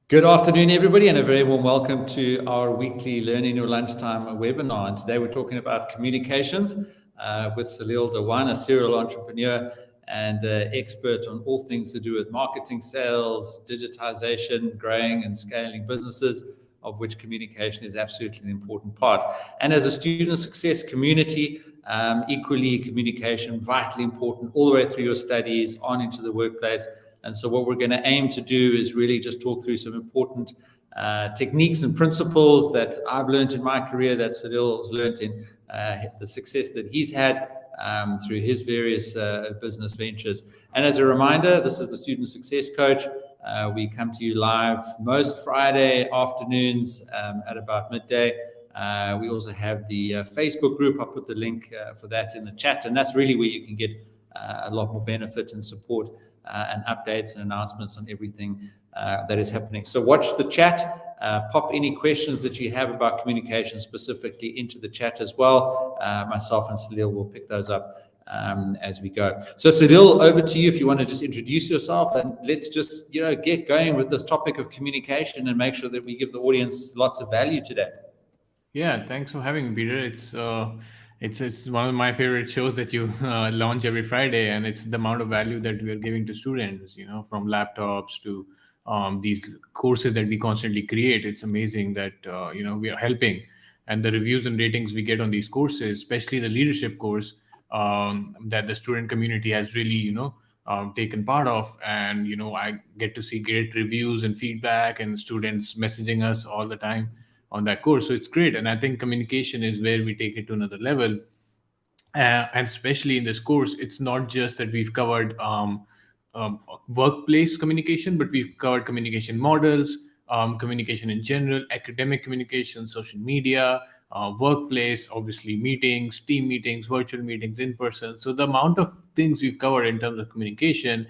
Good afternoon, everybody, and a very warm welcome to our weekly Learn in Your Lunchtime webinar. And today we're talking about communications with Salil, Dhawan, a serial entrepreneur and expert on all things to do with marketing, sales, digitization, growing and scaling businesses, of which communication is absolutely an important part. And as a student success community, equally communication vitally important all the way through your studies on into the workplace. And so what we're going to aim to do is really just talk through some important techniques and principles that I've learned in my career, that Salil's learned in the success that he's had through his various business ventures. And as a reminder, this is the Student Success Coach. We come to you live most Friday afternoons at about midday. We also have the Facebook group. I'll put the link for that in the chat. And that's really where you can get a lot more benefit and support and updates and announcements on everything that is happening. So watch the chat, pop any questions that you have about communication specifically into the chat as well. Myself and Salil will pick those up as we go. So Salil, over to you if you want to just introduce yourself, and let's just get going with this topic of communication and make sure that we give the audience lots of value today. Yeah, thanks for having me, Peter. It's one of my favorite shows that you launch every Friday, and it's the amount of value that we are giving to students, from laptops to these courses that we constantly create. It's amazing that, we are helping, and the reviews and ratings we get on these courses, especially the leadership course that the student community has really, taken part of. And, I get to see great reviews and feedback and students messaging us all the time on that course. So it's great. And I think communication is where we take it to another level. And especially in this course, it's not just that we've covered workplace communication, but we've covered communication models, communication in general, academic communication, social media, workplace, obviously meetings, team meetings, virtual meetings, in person. So the amount of things we've covered in terms of communication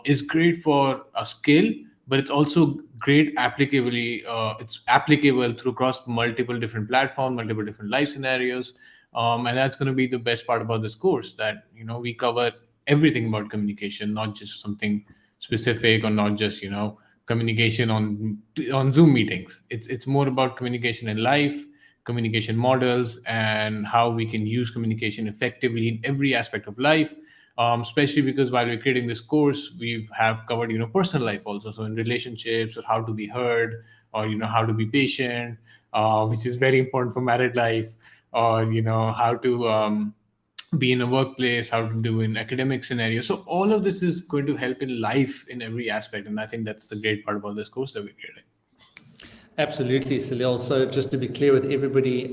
is great for a skill, but it's also great applicably. It's applicable through across multiple different platforms, multiple different life scenarios. And that's going to be the best part about this course, that, we cover everything about communication, not just something specific, or not just, communication on Zoom meetings. It's more about communication in life, communication models, and how we can use communication effectively in every aspect of life. Especially because while we're creating this course, we have covered, personal life also. So in relationships, or how to be heard, or, how to be patient, which is very important for married life, or, how to be in a workplace, how to do in academic scenarios. So all of this is going to help in life in every aspect. And I think that's the great part about this course that we're creating. Absolutely, Salil. So just to be clear with everybody,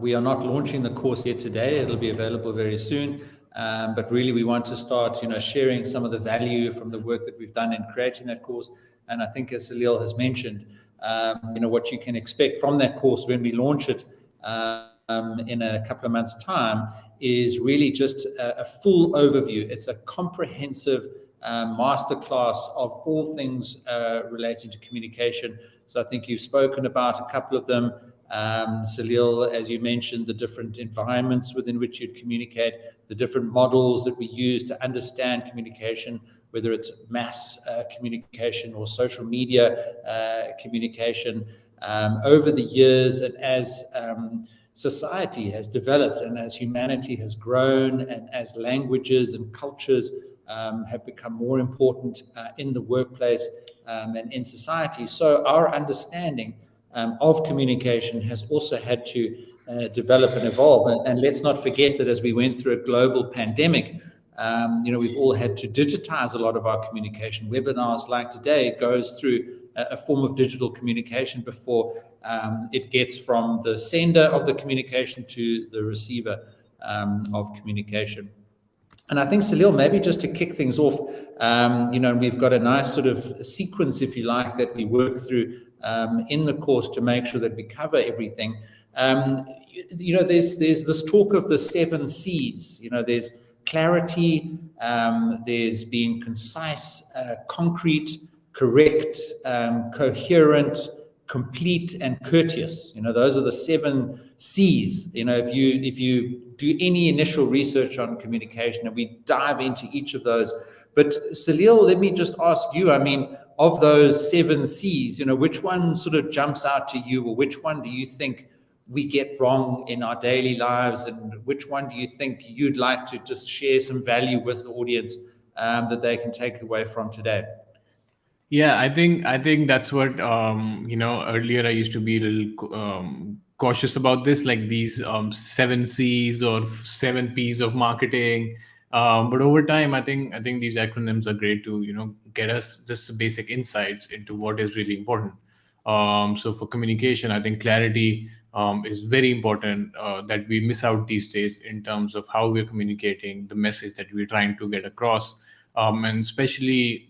we are not launching the course yet today. It'll be available very soon. But really, we want to start, sharing some of the value from the work that we've done in creating that course. And I think, as Salil has mentioned, what you can expect from that course when we launch it in a couple of months' time is really just a full overview. It's a comprehensive masterclass of all things relating to communication. So I think you've spoken about a couple of them. Salil, as you mentioned, the different environments within which you'd communicate, the different models that we use to understand communication, whether it's mass communication or social media communication. Over the years, and as society has developed, and as humanity has grown, and as languages and cultures have become more important in the workplace and in society, so our understanding of communication has also had to develop and evolve. And let's not forget that as we went through a global pandemic, we've all had to digitize a lot of our communication. Webinars like today goes through a form of digital communication before it gets from the sender of the communication to the receiver of communication. And I think, Salil, maybe just to kick things off, we've got a nice sort of sequence, if you like, that we work through in the course to make sure that we cover everything. There's this talk of the 7 C's. There's clarity, there's being concise, concrete, correct, coherent, complete, and courteous. Those are the 7 C's. If you do any initial research on communication, and we dive into each of those But Salil, let me just ask you, I mean, of those 7 C's, which one sort of jumps out to you, or which one do you think we get wrong in our daily lives, and which one do you think you'd like to just share some value with the audience that they can take away from today? Yeah, I think that's what earlier I used to be a little cautious about this, like these 7 C's or 7 P's of marketing. But over time, I think these acronyms are great to get us just the basic insights into what is really important. So for communication, I think clarity is very important, that we miss out these days in terms of how we're communicating the message that we're trying to get across. And especially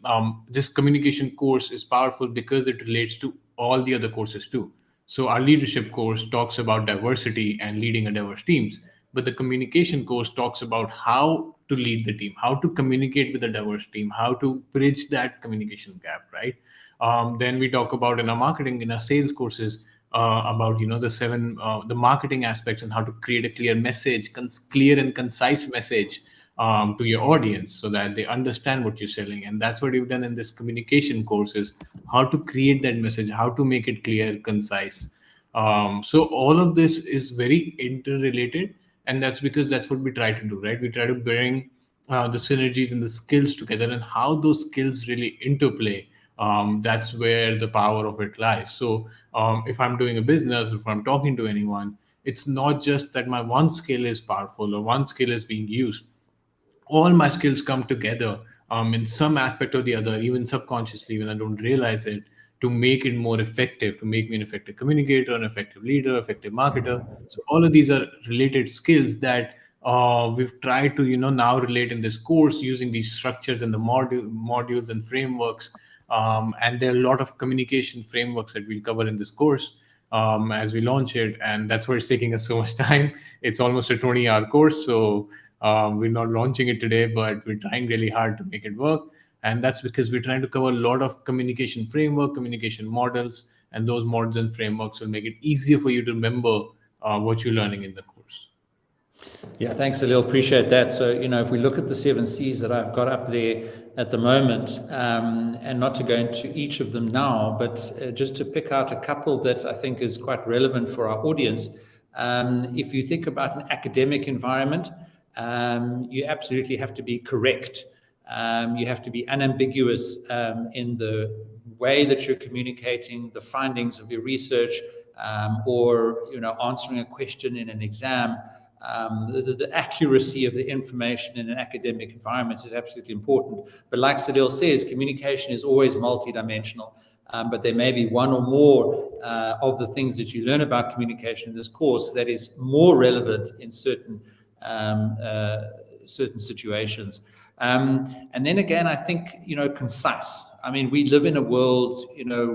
this communication course is powerful because it relates to all the other courses too. So our leadership course talks about diversity and leading a diverse teams, but the communication course talks about how to lead the team, how to communicate with a diverse team, how to bridge that communication gap, right? Then we talk about in our marketing, in our sales courses, about the marketing aspects and how to create a clear message, clear and concise message to your audience so that they understand what you're selling. And that's what you've done in this communication courses, how to create that message, how to make it clear, concise. So all of this is very interrelated, and that's because that's what we try to do, right? We try to bring the synergies and the skills together, and how those skills really interplay. That's where the power of it lies. So if I'm doing a business, if I'm talking to anyone, it's not just that my one skill is powerful or one skill is being used. All my skills come together in some aspect or the other, even subconsciously when I don't realize it, to make it more effective, to make me an effective communicator, an effective leader, effective marketer. So all of these are related skills that we've tried to now relate in this course using these structures and the modules and frameworks. And there are a lot of communication frameworks that we'll cover in this course as we launch it, and that's why it's taking us so much time. It's almost a 20-hour course, so we're not launching it today, but we're trying really hard to make it work. And that's because we're trying to cover a lot of communication framework, communication models, and those models and frameworks will make it easier for you to remember what you're learning in the course. Yeah, thanks, Salil. Appreciate that. So, if we look at the 7 C's that I've got up there at the moment, and not to go into each of them now, but just to pick out a couple that I think is quite relevant for our audience. If you think about an academic environment, you absolutely have to be correct. You have to be unambiguous in the way that you're communicating the findings of your research, or answering a question in an exam. The accuracy of the information in an academic environment is absolutely important. But like Salil says, communication is always multidimensional. But there may be one or more of the things that you learn about communication in this course that is more relevant in certain situations. And then again, I think, concise. I mean, we live in a world,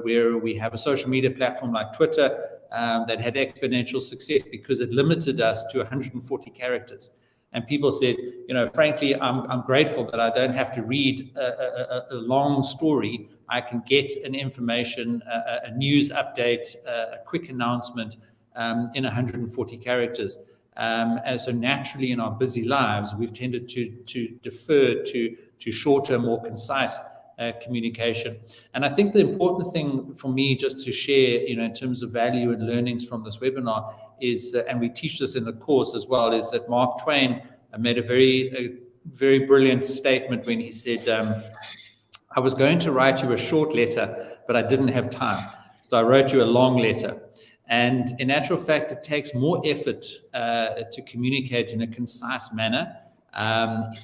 where we have a social media platform like Twitter that had exponential success because it limited us to 140 characters. And people said, frankly, I'm grateful that I don't have to read a long story. I can get an information, a news update, a quick announcement in 140 characters. And so naturally in our busy lives, we've tended to defer to shorter, more concise communication. And I think the important thing for me just to share, in terms of value and learnings from this webinar is, and we teach this in the course as well, is that Mark Twain made a very brilliant statement when he said, I was going to write you a short letter, but I didn't have time. So I wrote you a long letter. And in actual fact, it takes more effort to communicate in a concise manner,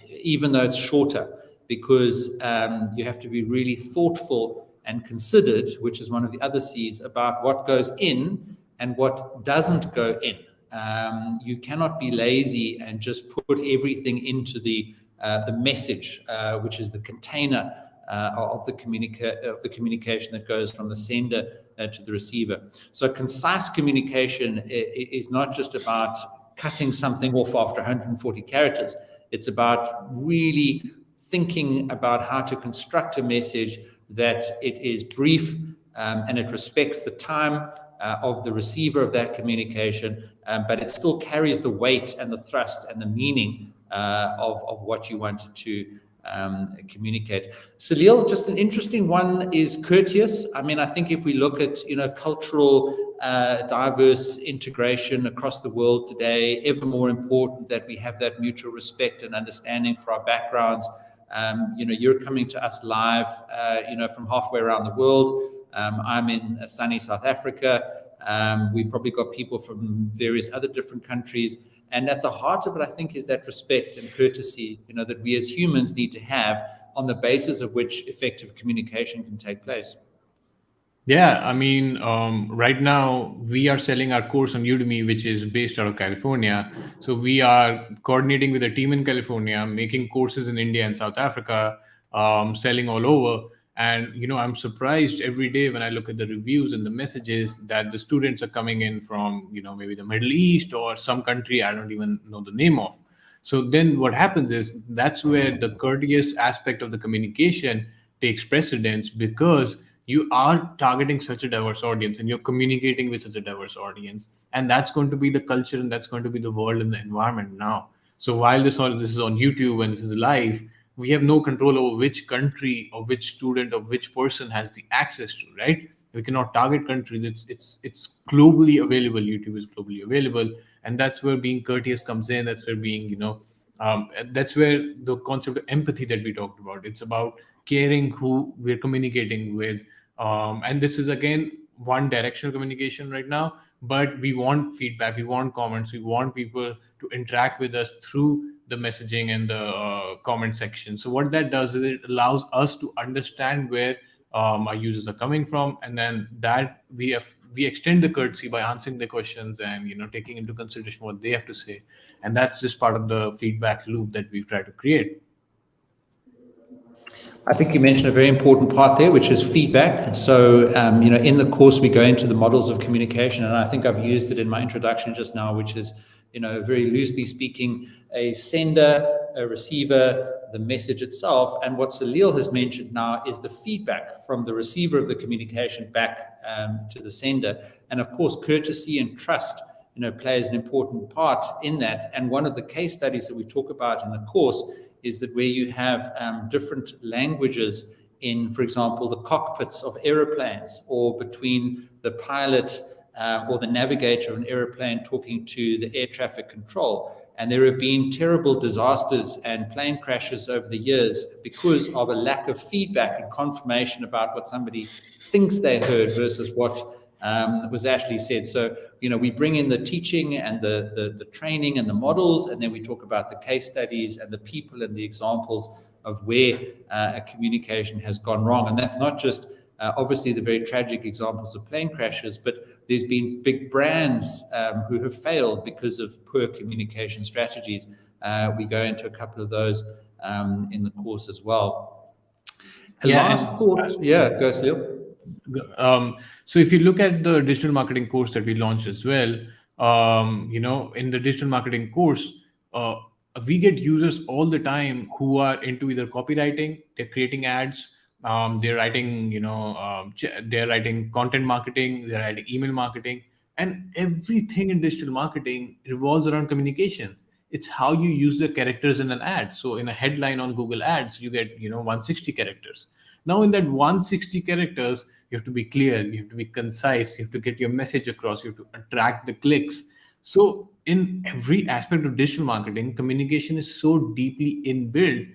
even though it's shorter, because you have to be really thoughtful and considered, which is one of the other C's, about what goes in and what doesn't go in. You cannot be lazy and just put everything into the message, which is the container of the communication that goes from the sender to the receiver. So concise communication is not just about cutting something off after 140 characters. It's about really thinking about how to construct a message that it is brief and it respects the time of the receiver of that communication, but it still carries the weight and the thrust and the meaning of what you wanted to communicate. Salil, just an interesting one is courteous. I mean, I think if we look at, cultural diverse integration across the world today, ever more important that we have that mutual respect and understanding for our backgrounds. You're coming to us live, from halfway around the world. I'm in sunny South Africa. We've probably got people from various other different countries. And at the heart of it, I think, is that respect and courtesy, that we as humans need to have, on the basis of which effective communication can take place. Yeah, I mean, right now we are selling our course on Udemy, which is based out of California. So we are coordinating with a team in California, making courses in India and South Africa, selling all over. And I'm surprised every day when I look at the reviews and the messages that the students are coming in from, maybe the Middle East or some country I don't even know the name of. So then what happens is that's where the courteous aspect of the communication takes precedence, because you are targeting such a diverse audience and you're communicating with such a diverse audience, and that's going to be the culture and that's going to be the world and the environment now. So while this is on YouTube and this is live, we have no control over which country or which student or which person has the access to, right? We cannot target countries. It's globally available. YouTube is globally available, and that's where being courteous comes in. That's where being, that's where the concept of empathy that we talked about. It's about caring who we're communicating with, and this is again one directional communication right now. But we want feedback, we want comments, we want people to interact with us through the messaging and the comment section. So what that does is it allows us to understand where our users are coming from, and then that we extend the courtesy by answering the questions and taking into consideration what they have to say. And that's just part of the feedback loop that we try to create. I think you mentioned a very important part there, which is feedback. So, in the course, we go into the models of communication, and I think I've used it in my introduction just now, which is, very loosely speaking, a sender, a receiver, the message itself. And what Salil has mentioned now is the feedback from the receiver of the communication back to the sender. And of course, courtesy and trust, plays an important part in that. And one of the case studies that we talk about in the course is that where you have different languages in, for example, the cockpits of aeroplanes, or between the pilot or the navigator of an aeroplane talking to the air traffic control. And there have been terrible disasters and plane crashes over the years because of a lack of feedback and confirmation about what somebody thinks they heard versus what was actually said. So, we bring in the teaching and the training and the models, and then we talk about the case studies and the people and the examples of where a communication has gone wrong. And that's not just obviously the very tragic examples of plane crashes, but there's been big brands who have failed because of poor communication strategies. We go into a couple of those in the course as well. Last thought, go Salil. So if you look at the digital marketing course that we launched as well, in the digital marketing course, we get users all the time who are into either copywriting, they're creating ads, they're writing, they're writing content marketing, they're writing email marketing, and everything in digital marketing revolves around communication. It's how you use the characters in an ad. So in a headline on Google Ads, you get 160 characters. Now in that 160 characters, you have to be clear, you have to be concise, you have to get your message across, you have to attract the clicks. So in every aspect of digital marketing, communication is so deeply inbuilt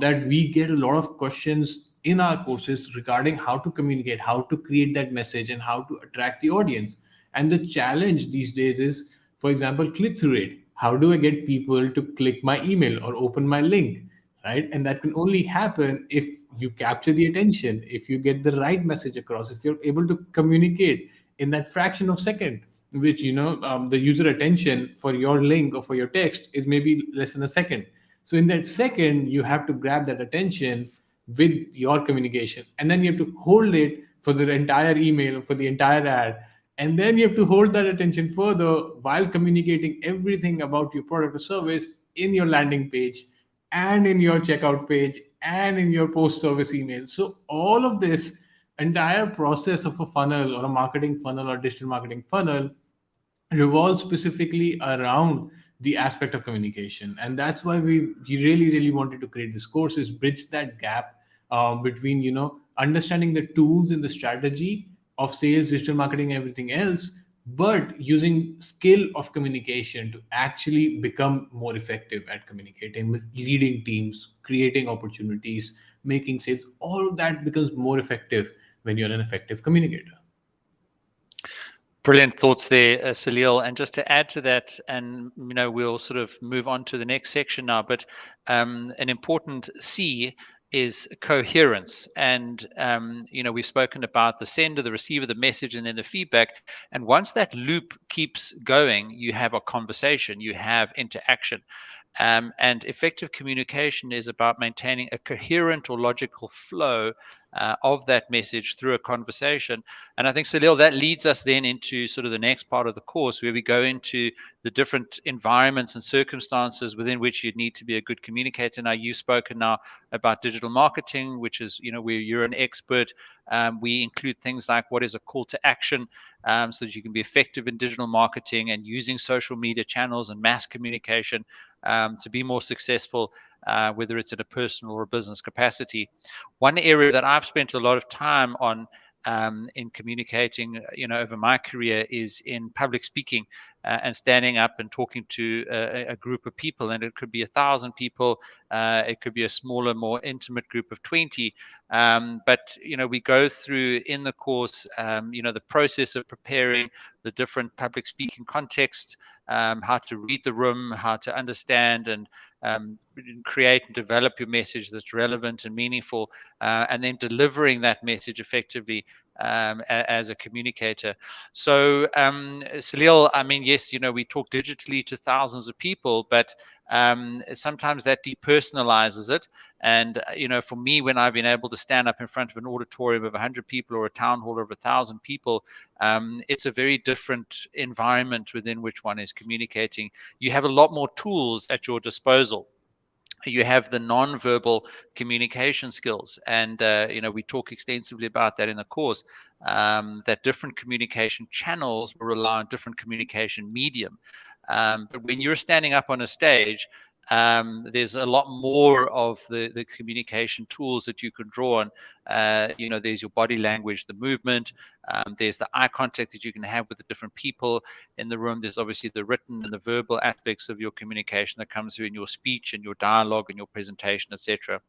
that we get a lot of questions in our courses regarding how to communicate, how to create that message, and how to attract the audience. And the challenge these days is, for example, click-through rate. How do I get people to click my email or open my link, right? And that can only happen if you capture the attention, if you get the right message across, if you're able to communicate in that fraction of second, which the user attention for your link or for your text is maybe less than a second. So in that second, you have to grab that attention with your communication, and then you have to hold it for the entire email, for the entire ad, and then you have to hold that attention further while communicating everything about your product or service in your landing page and in your checkout page and in your post-service email. So all of this entire process of a funnel or a marketing funnel or digital marketing funnel revolves specifically around the aspect of communication. And that's why we really wanted to create this course, is bridge that gap between understanding the tools and the strategy of sales, digital marketing, everything else, but using skill of communication to actually become more effective at communicating with leading teams, creating opportunities, making sales. All of that becomes more effective when you're an effective communicator. Brilliant thoughts there, Salil. And just to add to that, and we'll sort of move on to the next section now, but an important C is coherence. And we've spoken about the sender, the receiver, the message, and then the feedback. And once that loop keeps going, you have a conversation, you have interaction. And effective communication is about maintaining a coherent or logical flow of that message through a conversation. And I think, Salil, that leads us then into sort of the next part of the course, where we go into the different environments and circumstances within which you need to be a good communicator. Now, you've spoken now about digital marketing, which is, where you're an expert. We include things like what is a call to action, so that you can be effective in digital marketing and using social media channels and mass communication to be more successful, whether it's in a personal or a business capacity. One area that I've spent a lot of time on in communicating, over my career, is in public speaking and standing up and talking to a group of people. And it could be 1,000 people, it could be a smaller, more intimate group of 20. But we go through in the course, the process of preparing the different public speaking contexts, how to read the room, how to understand and create and develop your message that's relevant and meaningful, and then delivering that message effectively as a communicator. So, Salil, I mean, yes, we talk digitally to thousands of people, but sometimes that depersonalizes it. And, for me, when I've been able to stand up in front of an auditorium of 100 people or a town hall of 1,000 people, it's a very different environment within which one is communicating. You have a lot more tools at your disposal. You have the non-verbal communication skills, and we talk extensively about that in the course, that different communication channels will rely on different communication medium. But when you're standing up on a stage, there's a lot more of the communication tools that you can draw on. There's your body language, the movement, there's the eye contact that you can have with the different people in the room. There's obviously the written and the verbal aspects of your communication that comes through in your speech and your dialogue and your presentation, etc.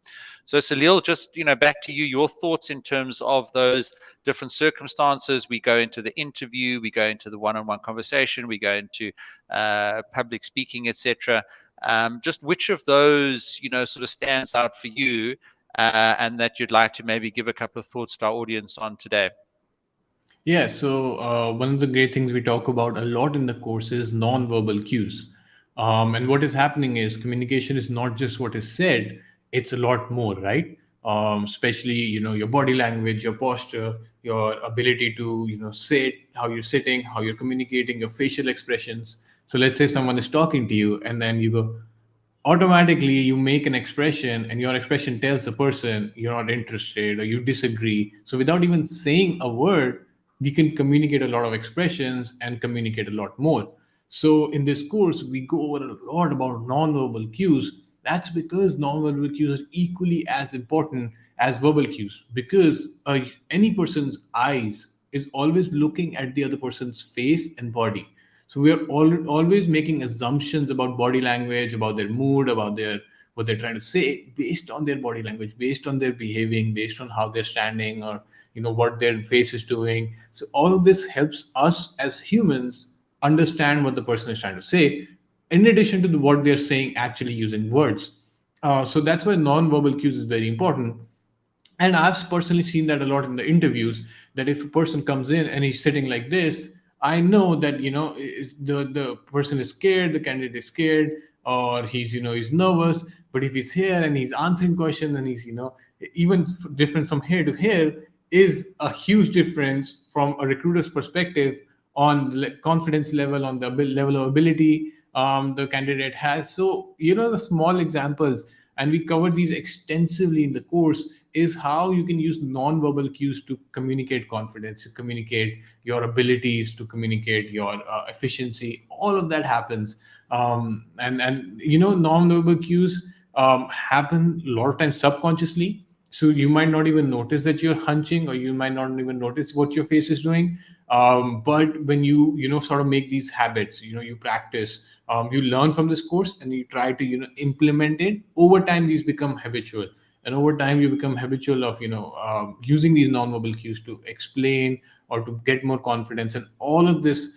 So, Salil, just back to you, your thoughts in terms of those different circumstances. We go into the interview, we go into the one-on-one conversation, we go into public speaking, etc. Just which of those, sort of stands out for you, and that you'd like to maybe give a couple of thoughts to our audience on today? Yeah, so one of the great things we talk about a lot in the course is non-verbal cues. And what is happening is communication is not just what is said, it's a lot more, right? Especially, your body language, your posture, your ability to, sit, how you're sitting, how you're communicating, your facial expressions. So let's say someone is talking to you and then you go, automatically you make an expression and your expression tells the person you're not interested or you disagree. So without even saying a word, we can communicate a lot of expressions and communicate a lot more. So in this course, we go over a lot about nonverbal cues. That's because nonverbal cues are equally as important as verbal cues, because any person's eyes is always looking at the other person's face and body. So we are always making assumptions about body language, about their mood, about what they're trying to say based on their body language, based on their behaving, based on how they're standing, or what their face is doing. So all of this helps us as humans understand what the person is trying to say, in addition to what they're saying actually using words. So that's why non-verbal cues is very important. And I've personally seen that a lot in the interviews, that if a person comes in and he's sitting like this, I know that the person is scared, the candidate is scared, or he's nervous. But if he's here and he's answering questions and he's even different from here to here, is a huge difference from a recruiter's perspective on the confidence level, on the level of ability the candidate has. So the small examples, and we cover these extensively in the course, is how you can use non-verbal cues to communicate confidence, to communicate your abilities, to communicate your efficiency. All of that happens. And non-verbal cues happen a lot of times subconsciously. So you might not even notice that you're hunching, or you might not even notice what your face is doing. But when you sort of make these habits, you practice, you learn from this course, and you try to implement it. Over time, these become habitual, and over time you become habitual of using these non-verbal cues to explain or to get more confidence, and all of this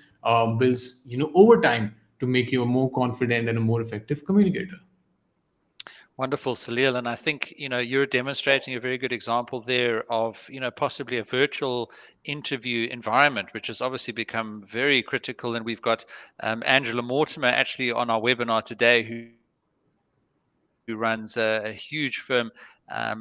builds over time to make you a more confident and a more effective communicator. Wonderful, Salil. And I think, you're demonstrating a very good example there of, possibly a virtual interview environment, which has obviously become very critical. And we've got Angela Mortimer actually on our webinar today, who runs a huge firm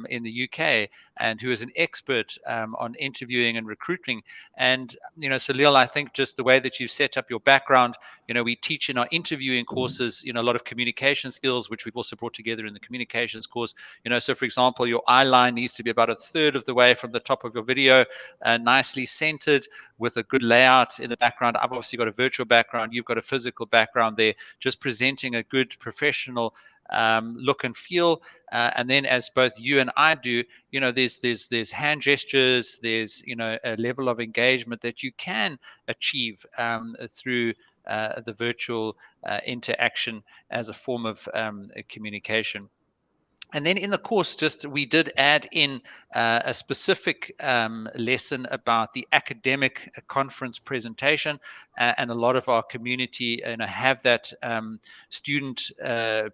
in the UK, and who is an expert on interviewing and recruiting. And, Salil, I think just the way that you've set up your background, we teach in our interviewing courses, a lot of communication skills, which we've also brought together in the communications course. So for example, your eye line needs to be about a third of the way from the top of your video, nicely centered with a good layout in the background. I've obviously got a virtual background. You've got a physical background there, just presenting a good professional look and feel. And then, as both you and I do, there's hand gestures, there's a level of engagement that you can achieve through the virtual interaction as a form of communication. And then in the course, we did add in a specific lesson about the academic conference presentation, and a lot of our community have that student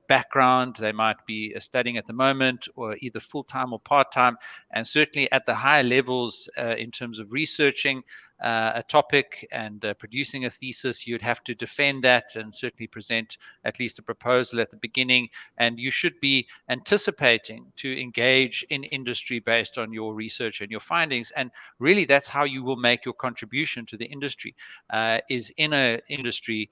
background. They might be studying at the moment, or either full-time or part-time, and certainly at the higher levels in terms of researching a topic and producing a thesis, you'd have to defend that and certainly present at least a proposal at the beginning. And you should be anticipating to engage in industry based on your research and your findings. And really, that's how you will make your contribution to the industry, is in an industry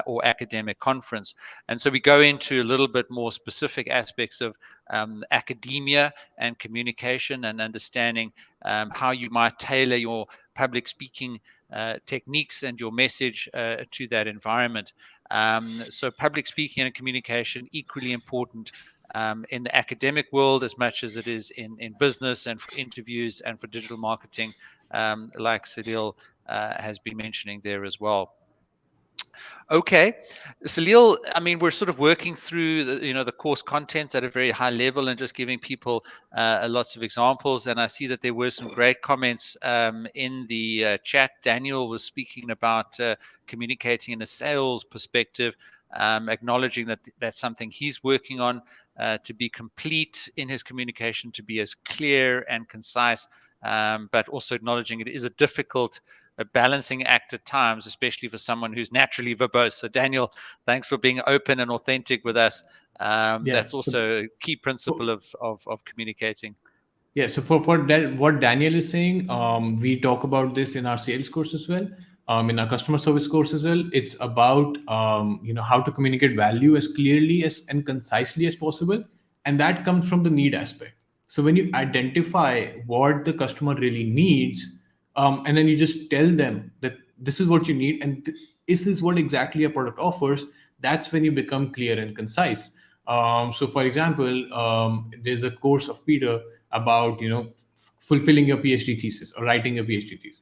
or academic conference. And so we go into a little bit more specific aspects of academia and communication, and understanding how you might tailor your public speaking techniques and your message to that environment. So public speaking and communication, equally important in the academic world as much as it is in business and for interviews and for digital marketing, like Salil has been mentioning there as well. Okay, Salil, I mean, we're sort of working through the course contents at a very high level, and just giving people lots of examples. And I see that there were some great comments in the chat. Daniel was speaking about communicating in a sales perspective, acknowledging that that's something he's working on to be complete in his communication, to be as clear and concise, but also acknowledging it is a difficult balancing act at times, especially for someone who's naturally verbose. So Daniel, thanks for being open and authentic with us. That's also a key principle of communicating. Yeah, so for that, what Daniel is saying, we talk about this in our sales course as well, in our customer service course as well. It's about how to communicate value as clearly as and concisely as possible, and that comes from the need aspect. So when you identify what the customer really needs, and then you just tell them that this is what you need, and this is what exactly a product offers, that's when you become clear and concise. So for example, there's a course of Peter about fulfilling your PhD thesis or writing a PhD thesis.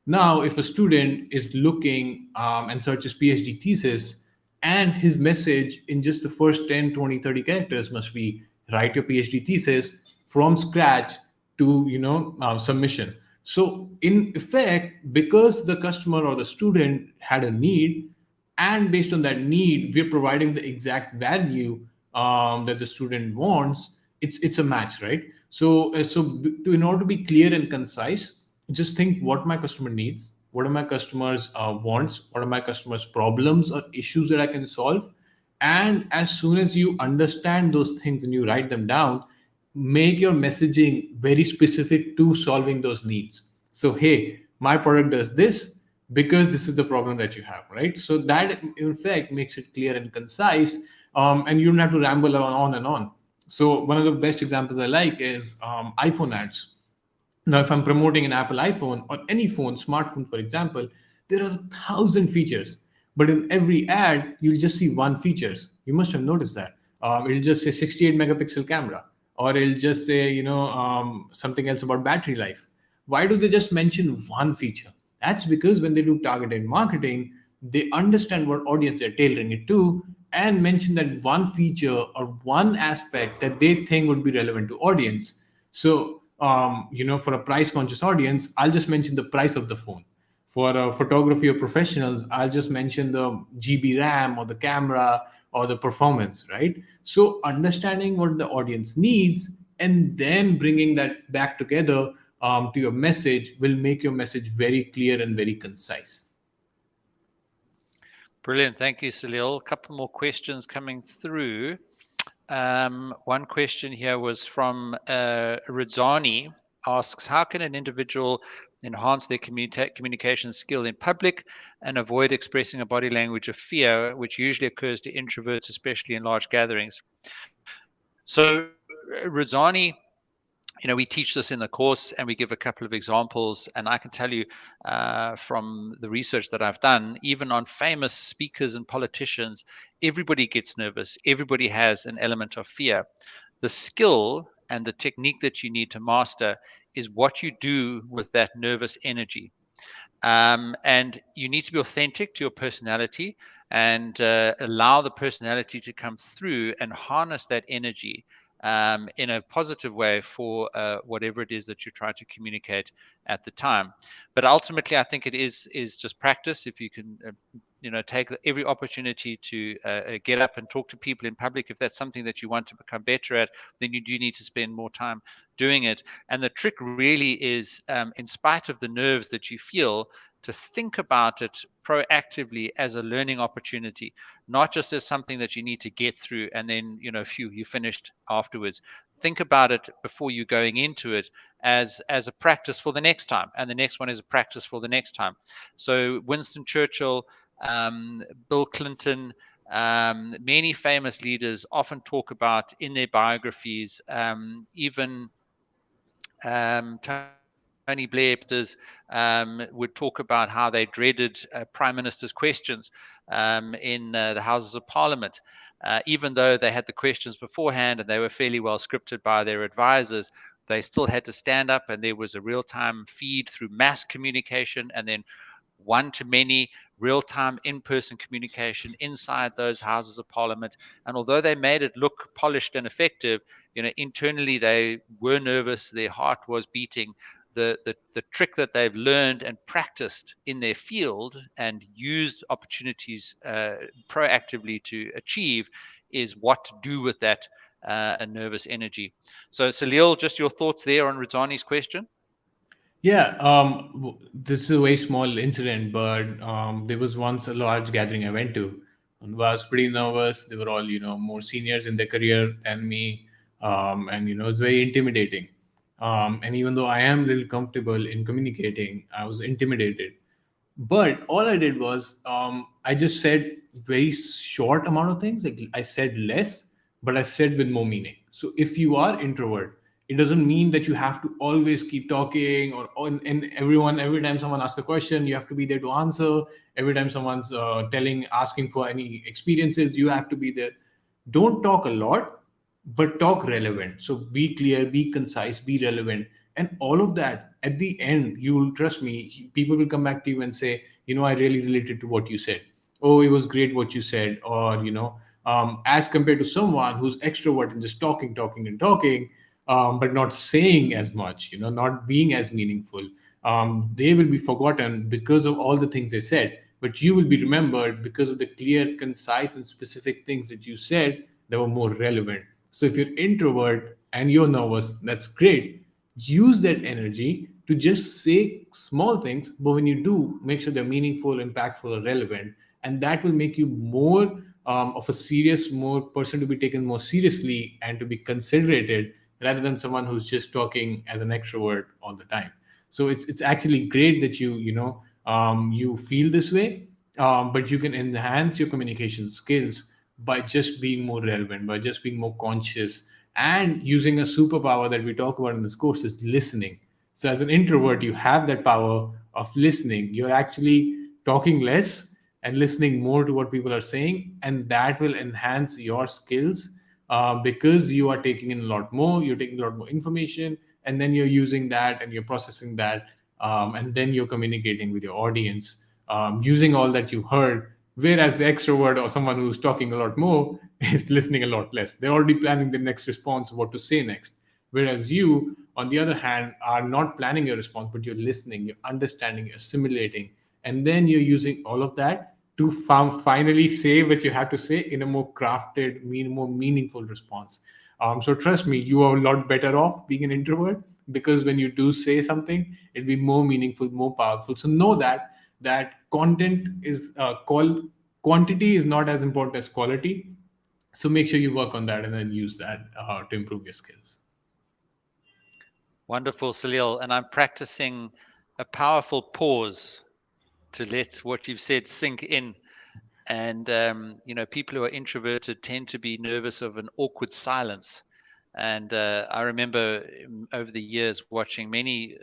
Now, if a student is looking and searches PhD thesis, and his message in just the first 10, 20, 30 characters must be write your PhD thesis from scratch to submission. So in effect, because the customer or the student had a need, and based on that need, we're providing the exact value that the student wants, it's a match, right? So in order to be clear and concise, just think what my customer needs, what are my customers wants, what are my customers problems or issues that I can solve. And as soon as you understand those things and you write them down, make your messaging very specific to solving those needs. So hey, my product does this because this is the problem that you have, right? So that in fact makes it clear and concise, and you don't have to ramble on and on. So one of the best examples I like is iPhone ads. Now, if I'm promoting an Apple iPhone or any phone, smartphone, for example, there are 1,000 features. But in every ad, you'll just see one features. You must have noticed that. It'll just say 68 megapixel camera, or it'll just say, something else about battery life. Why do they just mention one feature? That's because when they do targeted marketing, they understand what audience they're tailoring it to and mention that one feature or one aspect that they think would be relevant to audience. So, for a price conscious audience, I'll just mention the price of the phone. For photography or professionals, I'll just mention the GB RAM or the camera or the performance, right? So, understanding what the audience needs and then bringing that back together to your message will make your message very clear and very concise. Brilliant. Thank you, Salil. A couple more questions coming through. One question here was from Radzani, asks, how can an individual enhance their communication skill in public and avoid expressing a body language of fear, which usually occurs to introverts, especially in large gatherings? So, Radzani, we teach this in the course and we give a couple of examples. And I can tell you from the research that I've done, even on famous speakers and politicians, everybody gets nervous. Everybody has an element of fear. The skill and the technique that you need to master is what you do with that nervous energy. And you need to be authentic to your personality and allow the personality to come through and harness that energy in a positive way for whatever it is that you're trying to communicate at the time. But ultimately, I think it is just practice. If you can, take every opportunity to get up and talk to people in public, if that's something that you want to become better at, then you do need to spend more time doing it. And the trick really is, in spite of the nerves that you feel, to think about it proactively as a learning opportunity, not just as something that you need to get through and then, you finished afterwards. Think about it before you're going into it as a practice for the next time. And the next one is a practice for the next time. So Winston Churchill, Bill Clinton, many famous leaders often talk about in their biographies, even Tony Blair would talk about how they dreaded prime minister's questions in the Houses of Parliament. Even though they had the questions beforehand and they were fairly well scripted by their advisors, they still had to stand up, and there was a real-time feed through mass communication and then one-to-many real-time in-person communication inside those Houses of Parliament. And although they made it look polished and effective, internally they were nervous, their heart was beating. The trick that they've learned and practiced in their field and used opportunities proactively to achieve is what to do with that nervous energy. So Salil, just your thoughts there on Radzani's question? Yeah, this is a very small incident, but there was once a large gathering I went to, and was pretty nervous. They were all, more seniors in their career than me, and it was very intimidating. And even though I am a little comfortable in communicating, I was intimidated. But all I did was I just said very short amount of things. Like I said less, but I said with more meaning. So if you are introvert, it doesn't mean that you have to always keep talking or and every time someone asks a question, you have to be there to answer. Every time someone's asking for any experiences, you have to be there. Don't talk a lot, but talk relevant. So be clear, be concise, be relevant. And all of that, at the end, you will trust me, people will come back to you and say, I really related to what you said. Oh, it was great what you said. Or, as compared to someone who's extrovert and just talking, talking, and talking, but not saying as much, not being as meaningful. They will be forgotten because of all the things they said, but you will be remembered because of the clear, concise, and specific things that you said that were more relevant. So if you're introvert and you're nervous, that's great. Use that energy to just say small things, but when you do, make sure they're meaningful, impactful, or relevant, and that will make you more of a serious, more person to be taken more seriously and to be considerated rather than someone who's just talking as an extrovert all the time. So it's actually great that you feel this way, but you can enhance your communication skills by just being more relevant, by just being more conscious, And using a superpower that we talk about in this course is listening. So as an introvert, you have that power of listening. You're actually talking less and listening more to what people are saying, and that will enhance your skills, because you are taking in a lot more, you're taking a lot more information, and then you're using that and you're processing that, and then you're communicating with your audience, using all that you heard. Whereas the extrovert or someone who's talking a lot more is listening a lot less. They're already planning the next response, what to say next. Whereas you, on the other hand, are not planning your response, but you're listening, you're understanding, you're assimilating, and then you're using all of that to finally say what you have to say in a more crafted, more meaningful response. So trust me, you are a lot better off being an introvert, because when you do say something, it'll be more meaningful, more powerful. So know that content is quantity is not as important as quality. So make sure you work on that and then use that to improve your skills. Wonderful, Salil. And I'm practicing a powerful pause to let what you've said sink in. And, people who are introverted tend to be nervous of an awkward silence. And I remember over the years watching many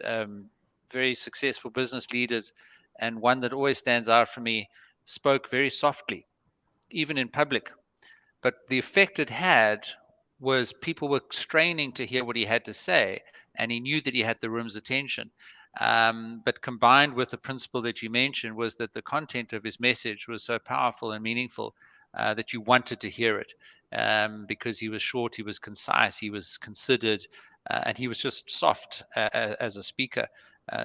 very successful business leaders, and one that always stands out for me spoke very softly, even in public. But the effect it had was people were straining to hear what he had to say, and he knew that he had the room's attention. But combined with the principle that you mentioned was that the content of his message was so powerful and meaningful that you wanted to hear it, because he was short, he was concise, he was considered, and he was just soft as a speaker.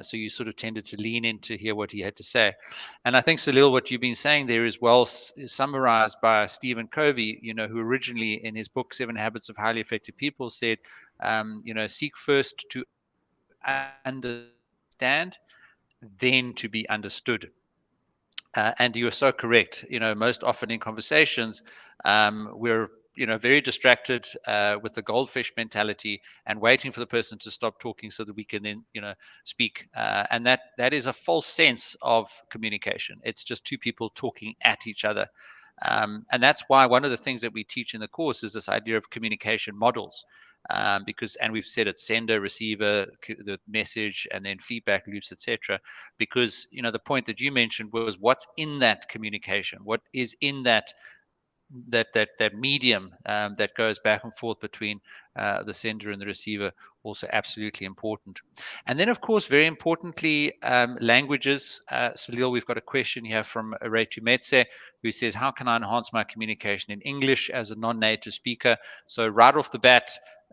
So you sort of tended to lean in to hear what he had to say. And I think, Salil, what you've been saying there is well summarized by Stephen Covey, who originally in his book, 7 Habits of Highly Effective People, said, seek first to understand, then to be understood. And you are so correct. Most often in conversations, we're very distracted with the goldfish mentality and waiting for the person to stop talking so that we can then speak. And that is a false sense of communication. It's just two people talking at each other. And that's why one of the things that we teach in the course is this idea of communication models. And we've said it's sender, receiver, the message, and then feedback loops, etc. Because the point that you mentioned was what's in that communication, what is in that medium that goes back and forth between the sender and the receiver, also absolutely important. And then, of course, very importantly, languages. Salil, we've got a question here from Rachel Metse, who says, how can I enhance my communication in English as a non-native speaker? So right off the bat,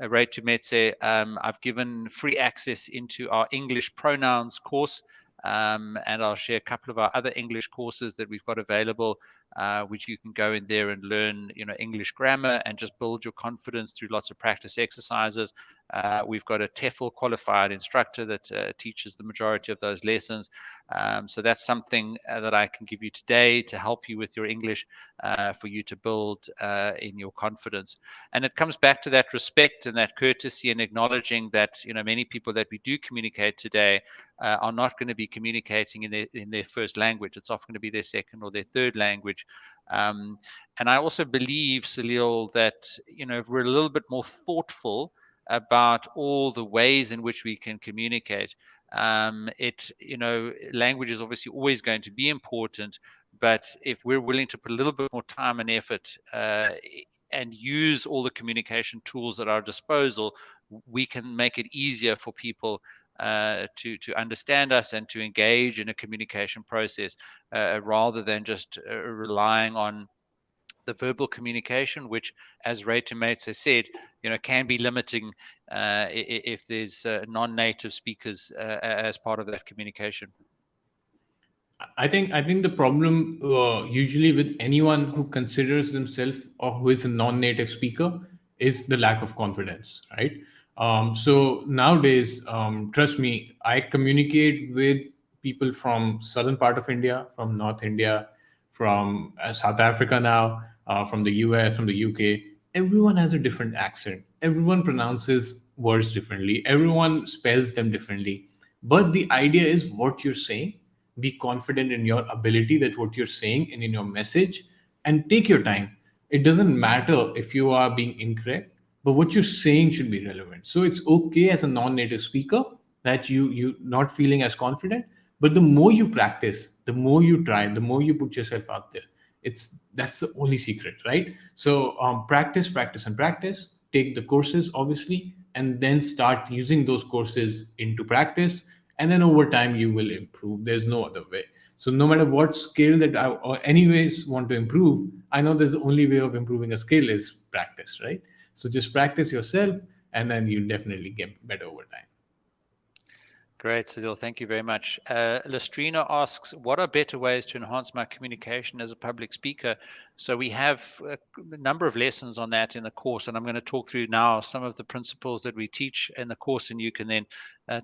Rachel Metse, I've given free access into our English pronouns course. And I'll share a couple of our other English courses that we've got available, which you can go in there and learn, English grammar and just build your confidence through lots of practice exercises. We've got a TEFL qualified instructor that teaches the majority of those lessons. So that's something that I can give you today to help you with your English, for you to build in your confidence. And it comes back to that respect and that courtesy and acknowledging that, many people that we do communicate today are not going to be communicating in their first language. It's often going to be their second or their third language. And I also believe, Salil, that if we're a little bit more thoughtful about all the ways in which we can communicate, language is obviously always going to be important, but if we're willing to put a little bit more time and effort and use all the communication tools at our disposal, we can make it easier for people to understand us and to engage in a communication process, rather than just relying on the verbal communication, which, as Ray Tomates has said, can be limiting if there's non-native speakers as part of that communication. I think the problem usually with anyone who considers themselves or who is a non-native speaker is the lack of confidence, right? So nowadays, trust me, I communicate with people from southern part of India, from North India, from South Africa now, from the US, from the UK. Everyone has a different accent. Everyone pronounces words differently. Everyone spells them differently. But the idea is what you're saying. Be confident in your ability, that what you're saying and in your message, and take your time. It doesn't matter if you are being incorrect. but what you're saying should be relevant. So it's okay as a non-native speaker that you not feeling as confident, but the more you practice, the more you try, the more you put yourself out there. That's the only secret, right? So practice, practice, and practice. Take the courses, obviously, and then start using those courses into practice, and then over time you will improve. There's no other way. So no matter what skill that I or anyways want to improve, I know there's the only way of improving a skill is practice, right? So just practice yourself, and then you'll definitely get better over time. Great, Salil. Thank you very much. Lestrina asks, what are better ways to enhance my communication as a public speaker? So we have a number of lessons on that in the course, and I'm going to talk through now some of the principles that we teach in the course, and you can then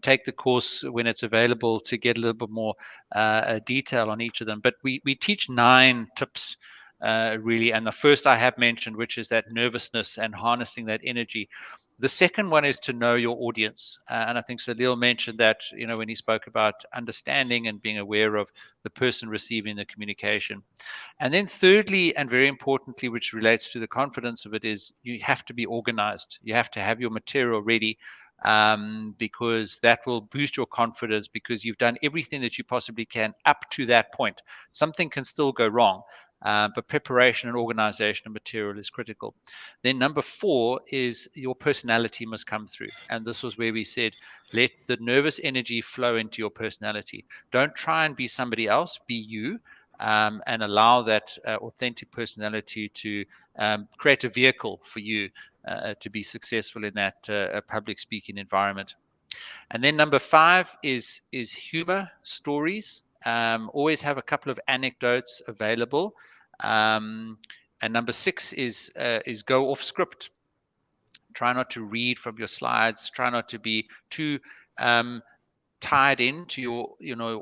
take the course when it's available to get a little bit more detail on each of them. But we teach 9 tips. Really, and the first I have mentioned, which is that nervousness and harnessing that energy. The second one is to know your audience, and I think Salil mentioned that, when he spoke about understanding and being aware of the person receiving the communication. And then thirdly, and very importantly, which relates to the confidence of it, is you have to be organized. You have to have your material ready, because that will boost your confidence, because you've done everything that you possibly can up to that point. Something can still go wrong, but preparation and organization of material is critical. Then number 4 is your personality must come through. And this was where we said, let the nervous energy flow into your personality. Don't try and be somebody else, be you. And allow that authentic personality to create a vehicle for you to be successful in that public speaking environment. And then number 5 is humor, stories. Always have a couple of anecdotes available. And number 6 is go off script. Try not to read from your slides. Try not to be too tied into your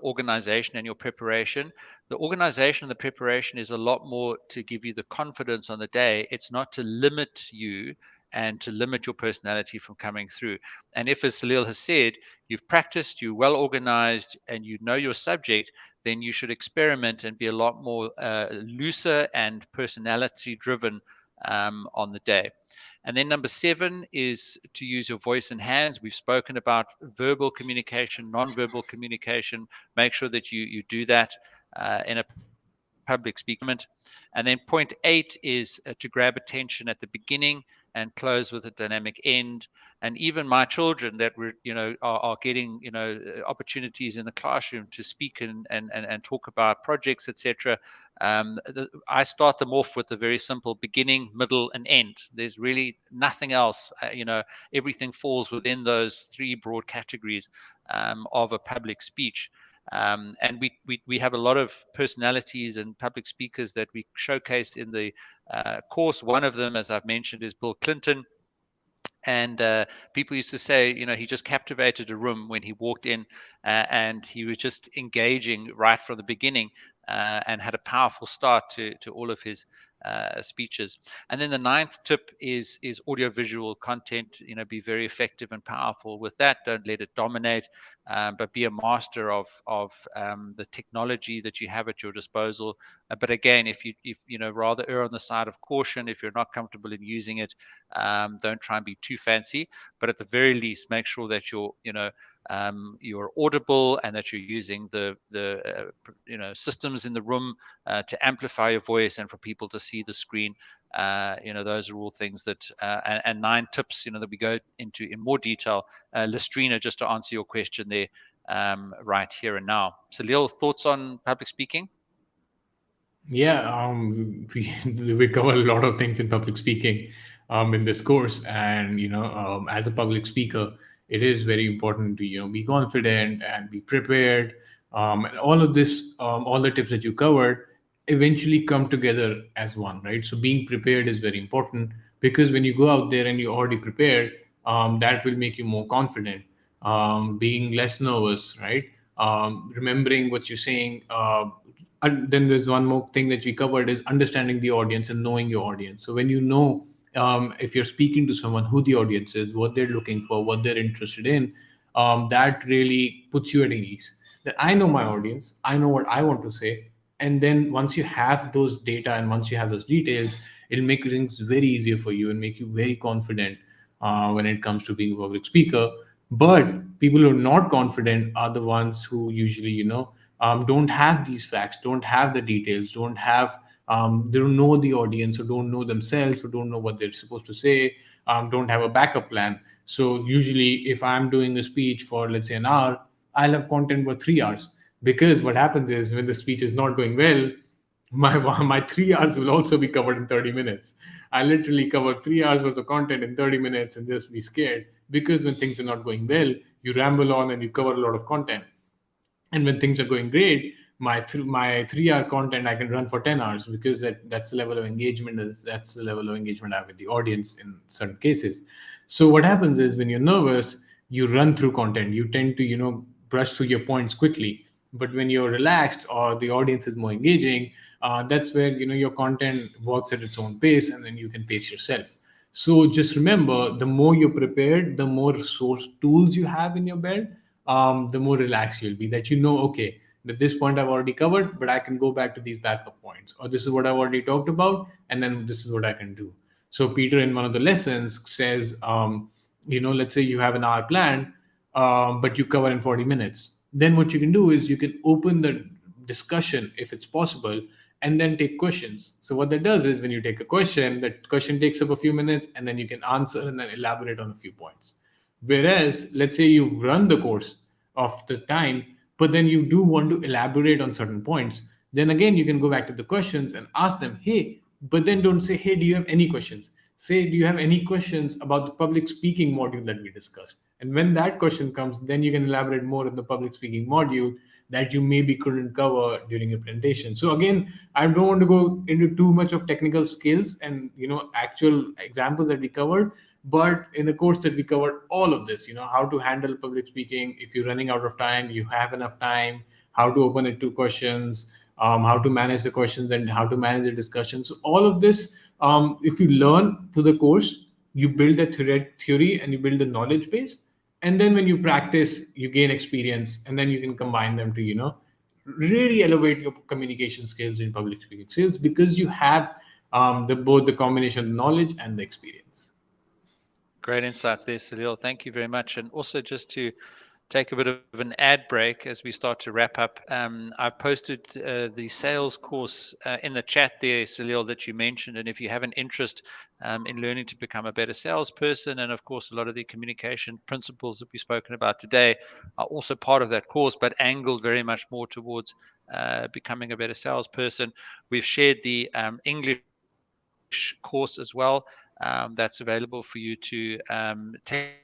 organization and your preparation. The organization and the preparation is a lot more to give you the confidence on the day. It's not to limit you and to limit your personality from coming through. And if, as Salil has said, you've practiced, you're well organized, and you know your subject, then you should experiment and be a lot more looser and personality driven on the day. And then number 7 is to use your voice and hands. We've spoken about verbal communication, non-verbal communication. Make sure that you do that in a public speaking. And then point 8 is to grab attention at the beginning and close with a dynamic end. And even my children that are getting opportunities in the classroom to speak and talk about projects, etc. I start them off with a very simple beginning, middle, and end. There's really nothing else. Everything falls within those 3 broad categories of a public speech. And we have a lot of personalities and public speakers that we showcased in the course. One of them, as I've mentioned, is Bill Clinton. And people used to say, he just captivated a room when he walked in, and he was just engaging right from the beginning, and had a powerful start to all of his speeches. And then the 9th tip is audiovisual content. Be very effective and powerful with that. Don't let it dominate, but be a master of the technology that you have at your disposal. But again, if rather err on the side of caution. If you're not comfortable in using it, don't try and be too fancy. But at the very least, make sure that you're audible and that you're using the systems in the room to amplify your voice and for people to see the screen. Those are all things that and 9 tips that we go into in more detail. Lestrina, just to answer your question there, right here and now. Salil, thoughts on public speaking? Yeah, we cover a lot of things in public speaking in this course, and as a public speaker, it is very important to be confident and be prepared, and all of this, all the tips that you covered, eventually come together as one, right? So being prepared is very important, because when you go out there and you're already prepared, that will make you more confident, being less nervous, right? Remembering what you're saying. And then there's one more thing that we covered is understanding the audience and knowing your audience. So when if you're speaking to someone, who the audience is, what they're looking for, what they're interested in, that really puts you at ease. That I know my audience, I know what I want to say. And then once you have those data and once you have those details, it'll make things very easier for you and make you very confident when it comes to being a public speaker. But people who are not confident are the ones who usually, don't have these facts, don't have the details, they don't know the audience, or don't know themselves, or don't know what they're supposed to say, don't have a backup plan. So usually, if I'm doing a speech for, let's say, an hour, I'll have content for 3 hours, because what happens is, when the speech is not going well, my 3 hours will also be covered in 30 minutes. I literally cover 3 hours worth of content in 30 minutes and just be scared, because when things are not going well, you ramble on and you cover a lot of content. And when things are going great, my 3 hour content I can run for 10 hours, because that's the level of engagement, that's the level of engagement I have with the audience in certain cases. So what happens is, when you're nervous, you run through content, you tend to brush through your points quickly. But when you're relaxed, or the audience is more engaging, that's where your content works at its own pace, and then you can pace yourself. So just remember, the more you're prepared, the more source tools you have in your belt, the more relaxed you'll be. That okay, at this point I've already covered, but I can go back to these backup points, or this is what I've already talked about, and then this is what I can do. So Peter, in one of the lessons, says, let's say you have an hour plan, but you cover in 40 minutes. Then what you can do is, you can open the discussion if it's possible, and then take questions. So what that does is, when you take a question, that question takes up a few minutes, and then you can answer and then elaborate on a few points. Whereas, let's say you've run the course of the time, but then you do want to elaborate on certain points, then again, you can go back to the questions and ask them, hey, but then don't say, hey, do you have any questions? Say, do you have any questions about the public speaking module that we discussed? And when that question comes, then you can elaborate more on the public speaking module that you maybe couldn't cover during your presentation. So again, I don't want to go into too much of technical skills and actual examples that we covered, but in the course that we covered all of this, how to handle public speaking. If you're running out of time, you have enough time, how to open it to questions, how to manage the questions, and how to manage the discussion. So all of this, if you learn through the course, you build the theory and you build the knowledge base. And then when you practice, you gain experience, and then you can combine them to really elevate your communication skills in public speaking skills, because you have both the combination of knowledge and the experience. Great insights there, Salil. Thank you very much. And also, just to take a bit of an ad break as we start to wrap up, I've posted the sales course in the chat there, Salil, that you mentioned. And if you have an interest in learning to become a better salesperson, and of course, a lot of the communication principles that we've spoken about today are also part of that course, but angled very much more towards becoming a better salesperson. We've shared the English course as well. That's available for you to take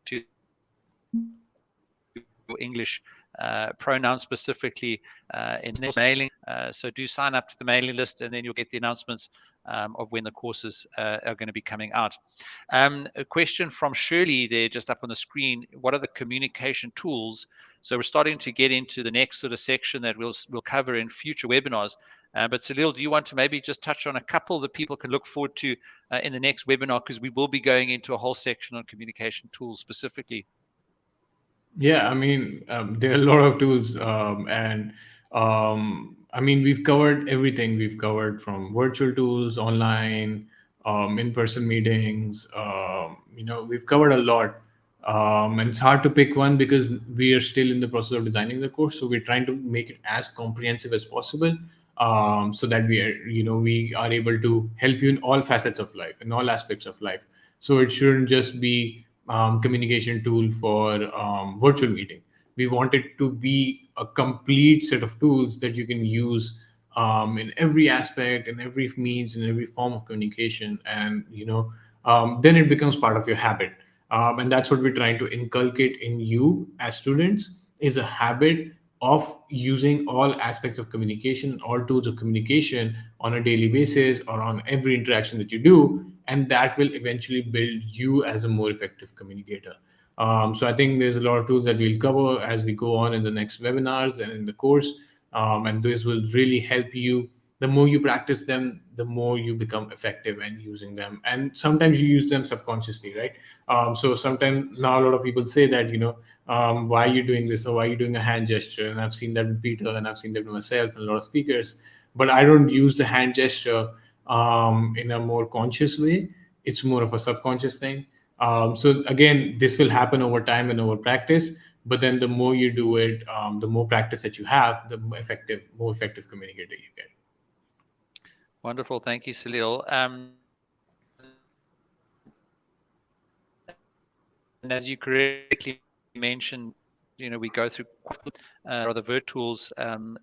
to your English pronouns specifically in this mailing. So do sign up to the mailing list, and then you'll get the announcements of when the courses are going to be coming out. A question from Shirley there, just up on the screen. What are the communication tools? So we're starting to get into the next sort of section that we'll cover in future webinars. But Salil, do you want to maybe just touch on a couple that people can look forward to in the next webinar? Because we will be going into a whole section on communication tools specifically. Yeah, I mean, there are a lot of tools, and I mean, we've covered everything. We've covered from virtual tools, online, in-person meetings. We've covered a lot, and it's hard to pick one, because we are still in the process of designing the course. So we're trying to make it as comprehensive as possible, so that we are able to help you in all facets of life, in all aspects of life. So it shouldn't just be communication tool for virtual meeting. We want it to be a complete set of tools that you can use in every aspect, in every means, in every form of communication, and then it becomes part of your habit. And that's what we're trying to inculcate in you as students, is a habit of using all aspects of communication, all tools of communication on a daily basis, or on every interaction that you do, and that will eventually build you as a more effective communicator. So I think there's a lot of tools that we'll cover as we go on in the next webinars and in the course, and this will really help you. The more you practice them, the more you become effective in using them. And sometimes you use them subconsciously, right? So sometimes now a lot of people say that, why are you doing this, or why are you doing a hand gesture? And I've seen that with Peter, and I've seen that with myself and a lot of speakers. But I don't use the hand gesture in a more conscious way. It's more of a subconscious thing. So again, this will happen over time and over practice. But then the more you do it, the more practice that you have, the more effective communicator you get. Wonderful. Thank you, Salil. And as you correctly mentioned, we go through other virtuals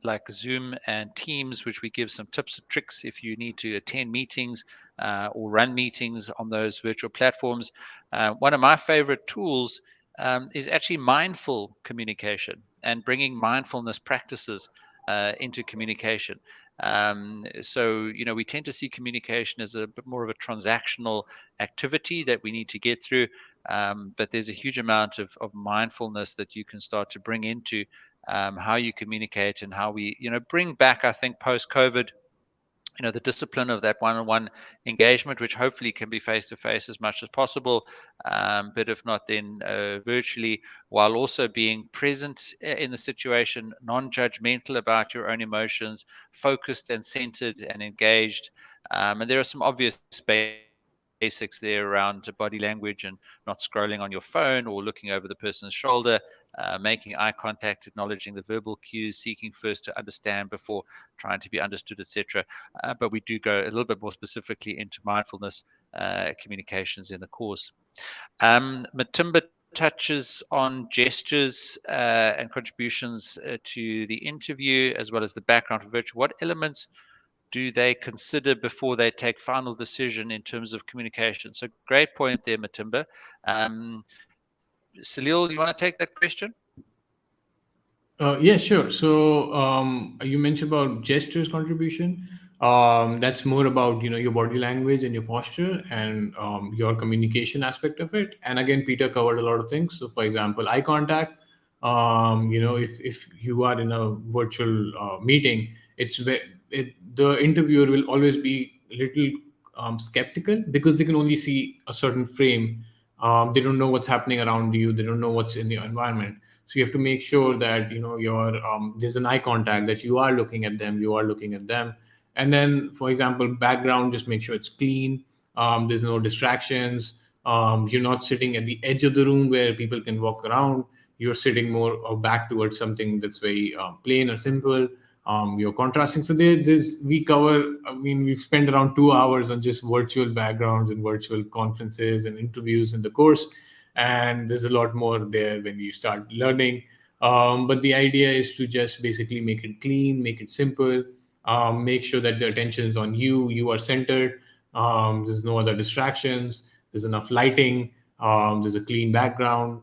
like Zoom and Teams, which we give some tips and tricks if you need to attend meetings or run meetings on those virtual platforms. One of my favorite tools is actually mindful communication and bringing mindfulness practices into communication. So, we tend to see communication as a bit more of a transactional activity that we need to get through. But there's a huge amount of mindfulness that you can start to bring into how you communicate and how we, bring back, I think, post-COVID, the discipline of that one-on-one engagement, which hopefully can be face-to-face as much as possible, but if not, then virtually, while also being present in the situation, non-judgmental about your own emotions, focused and centered and engaged. And there are some obvious basics there around body language and not scrolling on your phone or looking over the person's shoulder, making eye contact, acknowledging the verbal cues, seeking first to understand before trying to be understood, etc. But we do go a little bit more specifically into mindfulness communications in the course. Matimba touches on gestures and contributions to the interview, as well as the background of virtual. What elements do they consider before they take final decision in terms of communication? So great point there, Matimba. Salil, you want to take that question? Yeah, sure. So you mentioned about gestures contribution. That's more about your body language and your posture and your communication aspect of it. And again, Peter covered a lot of things. So, for example, eye contact. If you are in a virtual meeting, the interviewer will always be a little skeptical because they can only see a certain frame. They don't know what's happening around you. They don't know what's in your environment. So you have to make sure that there's an eye contact, that you are looking at them, and then, for example, background, just make sure it's clean. There's no distractions. You're not sitting at the edge of the room where people can walk around. You're sitting more back towards something that's very plain or simple. You're contrasting. So we cover. I mean, we've spent around 2 hours on just virtual backgrounds and virtual conferences and interviews in the course, and there's a lot more there when you start learning. But the idea is to just basically make it clean, make it simple, make sure that the attention is on you. You are centered. There's no other distractions. There's enough lighting. There's a clean background.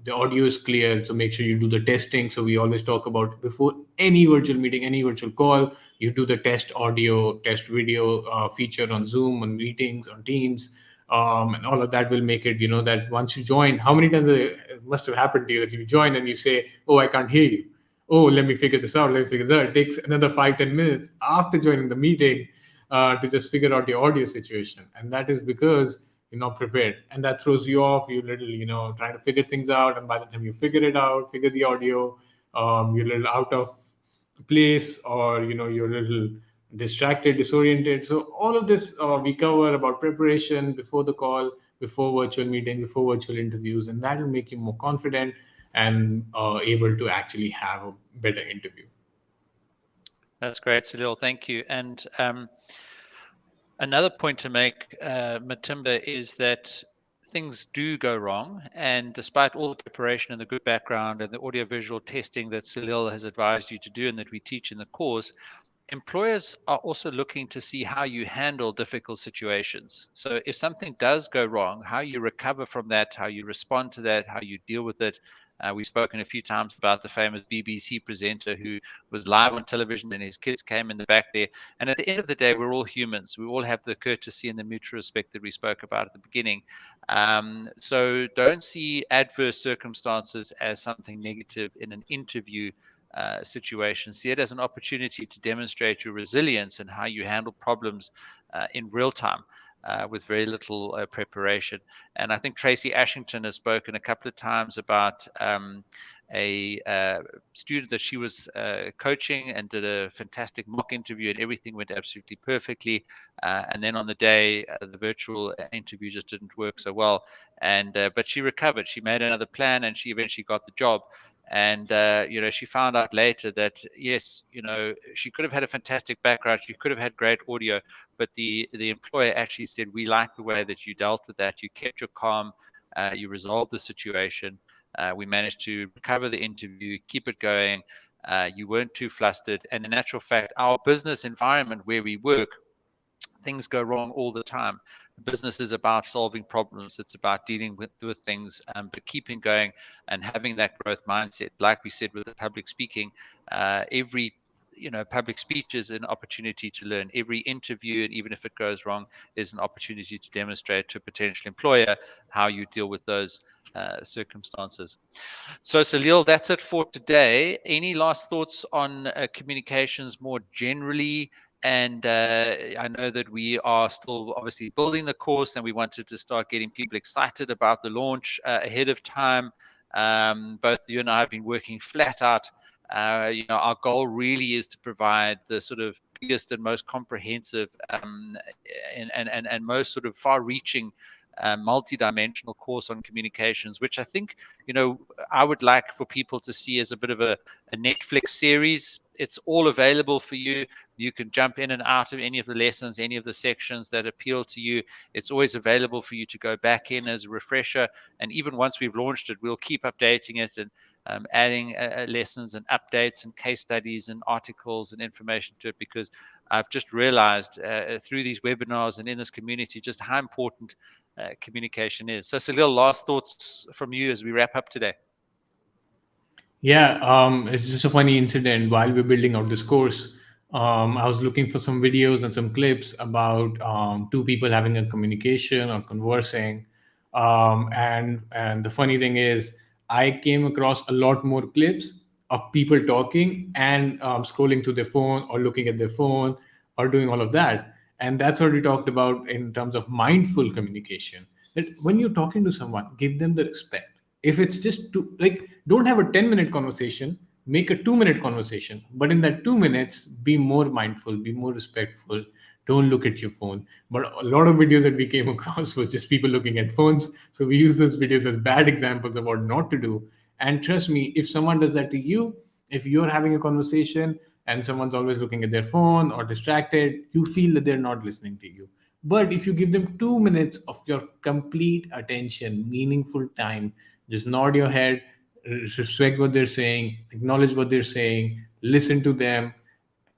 The audio is clear, so make sure you do the testing. So we always talk about, before any virtual meeting, any virtual call, you do the test audio, test video feature on Zoom, on meetings, on Teams. And all of that will make it, that once you join, how many times it must have happened to you that you join and you say, oh, I can't hear you. Oh, let me figure this out. Let me figure this out. It takes another 5-10 minutes after joining the meeting to just figure out the audio situation. And that is because you're not prepared. And that throws you off. You're literally, trying to figure things out. And by the time you figure it out, figure the audio, you're a little out of place, or, you're a little distracted, disoriented. So all of this we cover about preparation before the call, before virtual meeting, before virtual interviews, and that will make you more confident and able to actually have a better interview. That's great, Salil. Thank you. And another point to make, Matimba, is that things do go wrong. And despite all the preparation and the good background and the audiovisual testing that Salil has advised you to do and that we teach in the course, employers are also looking to see how you handle difficult situations. So if something does go wrong, how you recover from that, how you respond to that, how you deal with it. We've spoken a few times about the famous BBC presenter who was live on television and his kids came in the back there. And at the end of the day, we're all humans. We all have the courtesy and the mutual respect that we spoke about at the beginning. So don't see adverse circumstances as something negative in an interview situation. See it as an opportunity to demonstrate your resilience and how you handle problems in real time with very little preparation. And I think Tracy Ashington has spoken a couple of times about a student that she was coaching, and did a fantastic mock interview, and everything went absolutely perfectly. And then on the day, the virtual interview just didn't work so well. And but she recovered. She made another plan, and she eventually got the job. And she found out later that yes, she could have had a fantastic background, she could have had great audio, but the employer actually said, we like the way that you dealt with that. You kept your calm, you resolved the situation. We managed to recover the interview, keep it going. You weren't too flustered. And in actual fact, our business environment where we work, things go wrong all the time. Business is about solving problems. It's about dealing with things, but keeping going and having that growth mindset. Like we said with the public speaking, every public speech is an opportunity to learn. Every interview, and even if it goes wrong, is an opportunity to demonstrate to a potential employer how you deal with those circumstances. So, Salil, that's it for today. Any last thoughts on communications more generally? And I know that we are still obviously building the course, and we wanted to start getting people excited about the launch ahead of time. Both you and I have been working flat out. Our goal really is to provide the sort of biggest and most comprehensive and most sort of far-reaching multi-dimensional course on communications, which I think I would like for people to see as a bit of a Netflix series. It's all available for you. You can jump in and out of any of the lessons, any of the sections that appeal to you. It's always available for you to go back in as a refresher. And even once we've launched it, we'll keep updating it and adding lessons and updates and case studies and articles and information to it, because I've just realized through these webinars and in this community just how important communication is. So, Salil, last thoughts from you as we wrap up today. Yeah, it's just a funny incident. While we're building out this course, I was looking for some videos and some clips about two people having a communication or conversing. And the funny thing is, I came across a lot more clips of people talking and scrolling through their phone or looking at their phone or doing all of that. And that's what we talked about in terms of mindful communication. That when you're talking to someone, give them the respect. If it's just to like, don't have a 10-minute conversation, make a 2-minute conversation, but in that 2 minutes be more mindful, be more respectful, don't look at your phone. But a lot of videos that we came across was just people looking at phones, so we use those videos as bad examples of what not to do. And trust me, if someone does that to you, if you're having a conversation and someone's always looking at their phone or distracted, you feel that they're not listening to you. But if you give them 2 minutes of your complete attention, meaningful time, just nod your head, respect what they're saying, acknowledge what they're saying, listen to them.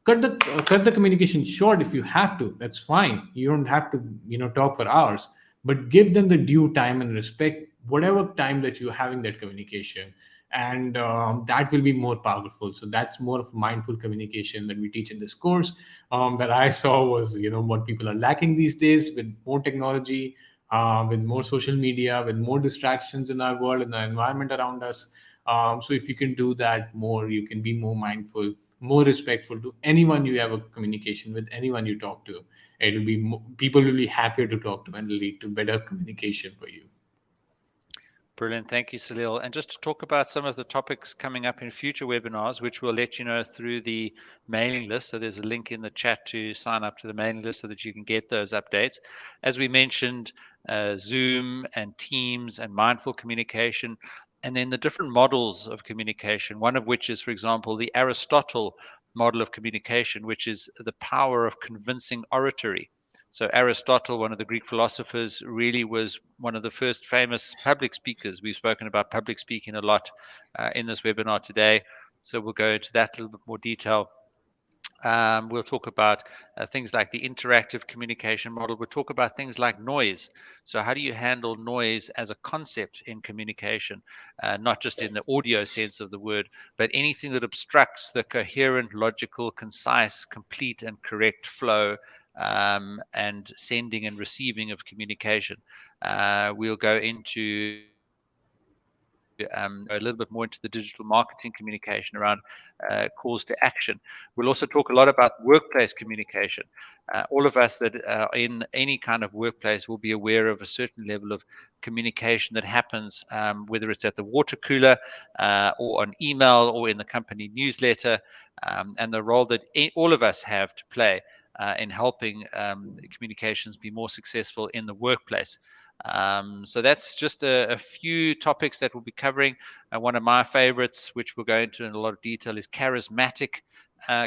Cut the communication short if you have to. That's fine. You don't have to talk for hours, but give them the due time and respect whatever time that you're having that communication, and that will be more powerful. So that's more of mindful communication that we teach in this course. That I saw was what people are lacking these days with more technology, with more social media, with more distractions in our world and the environment around us. So if you can do that more, you can be more mindful, more respectful to anyone you have a communication with, anyone you talk to. It'll be people will be happier to talk to, and lead to better communication for you. Brilliant. Thank you, Salil. And just to talk about some of the topics coming up in future webinars, which we'll let you know through the mailing list. So there's a link in the chat to sign up to the mailing list so that you can get those updates. As we mentioned, Zoom and Teams and mindful communication, and then the different models of communication, one of which is, for example, the Aristotle model of communication, which is the power of convincing oratory. So Aristotle, one of the Greek philosophers, really was one of the first famous public speakers. We've spoken about public speaking a lot in this webinar today, so we'll go into that a little bit more detail. We'll talk about things like the interactive communication model. We'll talk about things like noise. So how do you handle noise as a concept in communication, not just in the audio sense of the word, but anything that obstructs the coherent, logical, concise, complete, and correct flow and sending and receiving of communication. We'll go into a little bit more into the digital marketing communication around calls to action. We'll also talk a lot about workplace communication. All of us that are in any kind of workplace will be aware of a certain level of communication that happens, whether it's at the water cooler or on email or in the company newsletter, and the role that all of us have to play in helping communications be more successful in the workplace. So that's just a few topics that we'll be covering. One of my favorites, which we'll go into in a lot of detail, is charismatic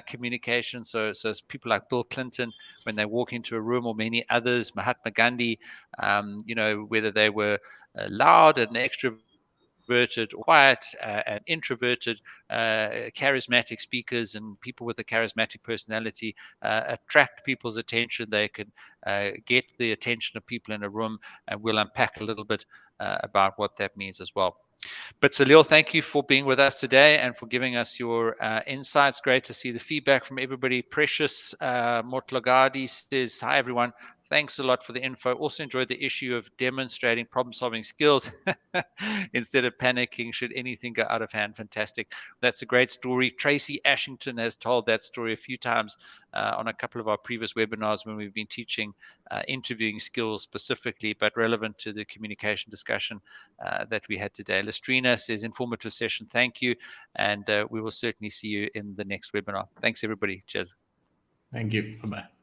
communication. So people like Bill Clinton, when they walk into a room, or many others, Mahatma Gandhi, whether they were loud and extroverted, or quiet and introverted, charismatic speakers and people with a charismatic personality attract people's attention. They can get the attention of people in a room, and we'll unpack a little bit about what that means as well. But Salil, thank you for being with us today and for giving us your insights. Great to see the feedback from everybody. Precious Motlagadi says, hi everyone. Thanks a lot for the info. Also enjoyed the issue of demonstrating problem-solving skills instead of panicking should anything go out of hand. Fantastic. That's a great story. Tracy Ashington has told that story a few times on a couple of our previous webinars when we've been teaching interviewing skills specifically, but relevant to the communication discussion that we had today. Lestrina says, informative session. Thank you. And we will certainly see you in the next webinar. Thanks, everybody. Cheers. Thank you. Bye-bye.